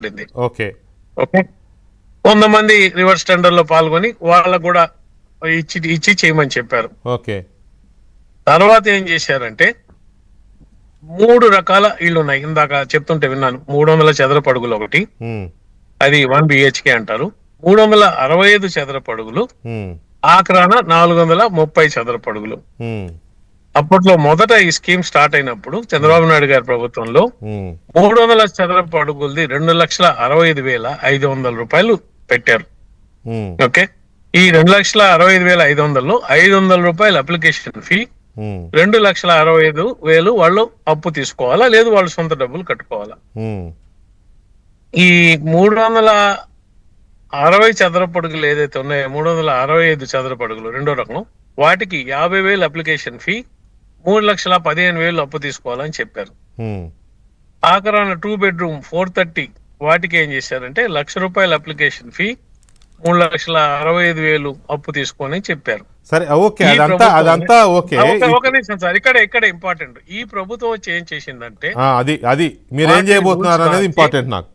పడింది. Okay okay, కొంతమంది reverse tender లో పాల్గొని వాళ్ళకు కూడా ఇచ్చి చేయమని చెప్పారు. ఓకే తర్వాత ఏం చేశారంటే 3 రకాల ఇళ్ళు ఉన్నాయి. ఇందాక చెప్తుంటే విన్నాను, 300 చదరపు అడుగులు ఒకటి, ఉమ్, అది 1 బిహెచ్కే అంటారు. 365 చదరపు అడుగులు, ఉమ్, ఆక్రాన 430 చదరపు అడుగులు. ఉమ్, అప్పట్లో మొదట ఈ స్కీమ్ స్టార్ట్ అయినప్పుడు చంద్రబాబు నాయుడు గారి ప్రభుత్వంలో ఉమ్, 300 చదరపు అడుగులది 2,65,500 రూపాయలు పెట్టారు. ఉమ్, ఓకే, ఈ 2,65,500లో 500 రూపాయలు అప్లికేషన్ ఫీ, ఉమ్, 2,65,000 వాళ్ళు అప్పు తీసుకోవాలా, లేదు వాళ్ళు సొంత డబ్బులు కట్టుకోవాలా. ఉమ్, ఈ 360 చదరపు అడుగులు ఏదైతే ఉన్నాయో, 365 చదరపు అడుగులు రెండో రకం, వాటికి 50,000 అప్లికేషన్ ఫీ, 3,15,000 అప్పు తీసుకోవాలని చెప్పారు. ఉమ్. ఆఖరాన 2 బెడ్రూమ్ 430 వాటికి ఏం చేశారంటే 1,00,000 రూపాయల అప్లికేషన్ ఫీ, 3,65,000 అప్పు తీసుకొని చెప్పారు. సరే ఓకే, ఈ అదంతా ఓకే. ఒక నిమిషం సార్, ఇక్కడ ఇంపార్టెంట్, ఈ ప్రభుత్వం వచ్చి ఏం చేసిందంటే అది మీరేం చేయబోతున్నారు అనేది ఇంపార్టెంట్ నాకు.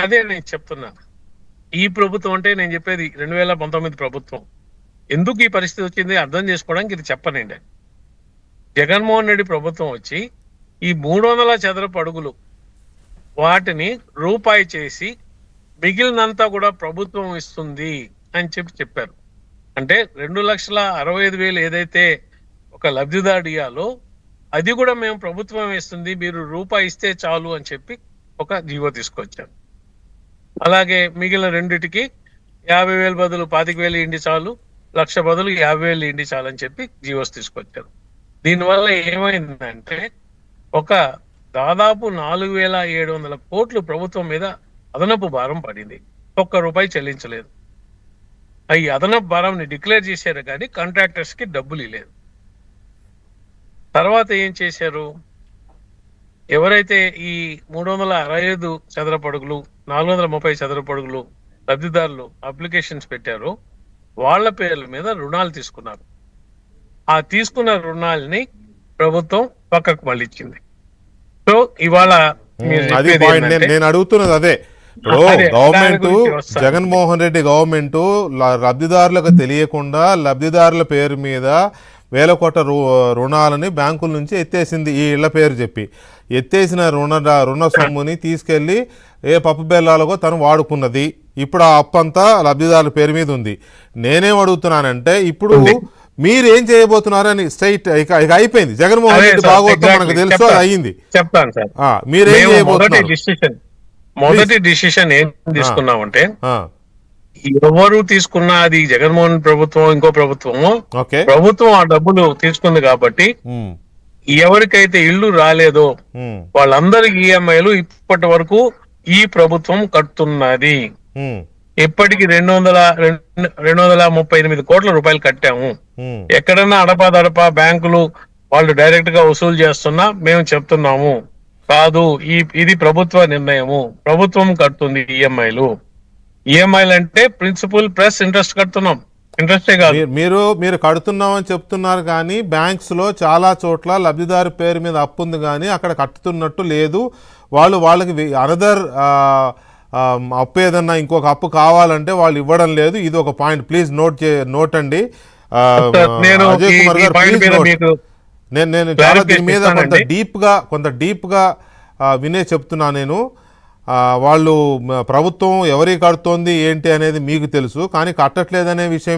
అదే నేను చెప్తున్నా. ఈ ప్రభుత్వం అంటే నేను చెప్పేది 2019 ప్రభుత్వం. ఎందుకు ఈ పరిస్థితి వచ్చింది అర్థం చేసుకోవడానికి ఇది చెప్పనండి. జగన్మోహన్ రెడ్డి ప్రభుత్వం వచ్చి ఈ 300 చదరపు అడుగులు వాటిని రూపాయి చేసి మిగిలినంతా కూడా ప్రభుత్వం ఇస్తుంది అని చెప్పారు. అంటే 2,65,000 ఏదైతే ఒక లబ్ధిదారు ఇయ్యాలో అది కూడా మేము ప్రభుత్వం ఇస్తుంది, మీరు రూపాయి ఇస్తే చాలు అని చెప్పి ఒక జీవో తీసుకొచ్చారు. అలాగే మిగిలిన రెండిటికి 50,000 బదులు 25,000 ఇండి చాలు, 1,00,000 బదులు 50,000 ఇండి చాలు అని చెప్పి జీవోస్ తీసుకొచ్చారు. దీనివల్ల ఏమైందంటే ఒక దాదాపు 4,700 కోట్లు ప్రభుత్వం మీద అదనపు భారం పడింది. ఒక్క రూపాయి చెల్లించలేదు. ఈ అదనపు భారాన్ని డిక్లేర్ చేశారు కానీ కాంట్రాక్టర్స్ కి డబ్బులు ఇవ్వలేదు. తర్వాత ఏం చేశారు, ఎవరైతే ఈ 365 చదరపు అడుగులు 430 చదరపు అడుగులు లబ్ధిదారులు అప్లికేషన్స్ పెట్టారో వాళ్ళ పేర్ల మీద రుణాలు తీసుకున్నారు. ఆ తీసుకున్న రుణాలని ప్రభుత్వం పక్కకు మళ్ళించింది. సో ఇవాళ నేను అడుగుతున్నది అదే. ఇప్పుడు గవర్నమెంట్, జగన్మోహన్ రెడ్డి గవర్నమెంట్ లబ్ధిదారులకు తెలియకుండా లబ్ధిదారుల పేరు మీద 1,000 కోట్ల రుణాలని బ్యాంకుల నుంచి ఎత్తేసింది. ఈ ఇళ్ల పేరు చెప్పి ఎత్తేసిన రుణ సొమ్ముని తీసుకెళ్లి ఏ పప్పు బెల్లాలకో తను వాడుకున్నది. ఇప్పుడు ఆ అప్పంతా లబ్ధిదారుల పేరు మీద ఉంది. నేనేం అడుగుతున్నానంటే ఇప్పుడు మీరేం చేయబోతున్నారు అని స్ట్రైట్ ఇక అయిపోయింది. జగన్మోహన్ రెడ్డి భాగవతం మనకు తెలుసు, అయ్యింది. చెప్తాను సార్, మీరేం చేయబోతున్నారు? మొదటి డిసిషన్ ఏం తీసుకున్నామంటే, ఎవరు తీసుకున్నా అది జగన్మోహన్ ప్రభుత్వం ఇంకో ప్రభుత్వము, ప్రభుత్వం ఆ డబ్బులు తీసుకుంది కాబట్టి ఎవరికైతే ఇల్లు రాలేదో వాళ్ళందరికి ఈఎంఐలు ఇప్పటి వరకు ఈ ప్రభుత్వం కడుతున్నది. ఇప్పటికి 238 కోట్ల రూపాయలు కట్టాము. ఎక్కడన్నా అడపాదడపా బ్యాంకులు వాళ్ళు డైరెక్ట్ గా వసూలు చేస్తున్నా మేము చెప్తున్నాము కాదు, ఇది ప్రభుత్వ నిర్ణయము, ప్రభుత్వం కడుతుంది ఈఎంఐలు అంటే ప్రిన్సిపల్ ప్లస్ ఇంట్రెస్ట్ కడుతున్నాం. ఇంట్రెస్టే కాదు. మీరు కడుతున్నామని చెప్తున్నారు కానీ బ్యాంక్స్ లో చాలా చోట్ల లబ్ధిదారు పేరు మీద అప్పు ఉంది కానీ అక్కడ కట్టుతున్నట్టు లేదు. వాళ్ళకి అనదర్ అప్పు ఏదన్నా ఇంకొక అప్పు కావాలంటే వాళ్ళు ఇవ్వడం లేదు. ఇది ఒక పాయింట్, ప్లీజ్ నోట్ అండి. అజయ్ కుమార్ గారు ప్లీజ్ నోట్. నేను చాలా దీని మీద కొంత డీప్ గా వినే చెప్తున్నా నేను. వాళ్ళు ప్రభుత్వం ఎవరికి కడుతోంది ఏంటి అనేది మీకు తెలుసు, కానీ కట్టట్లేదనే విషయమే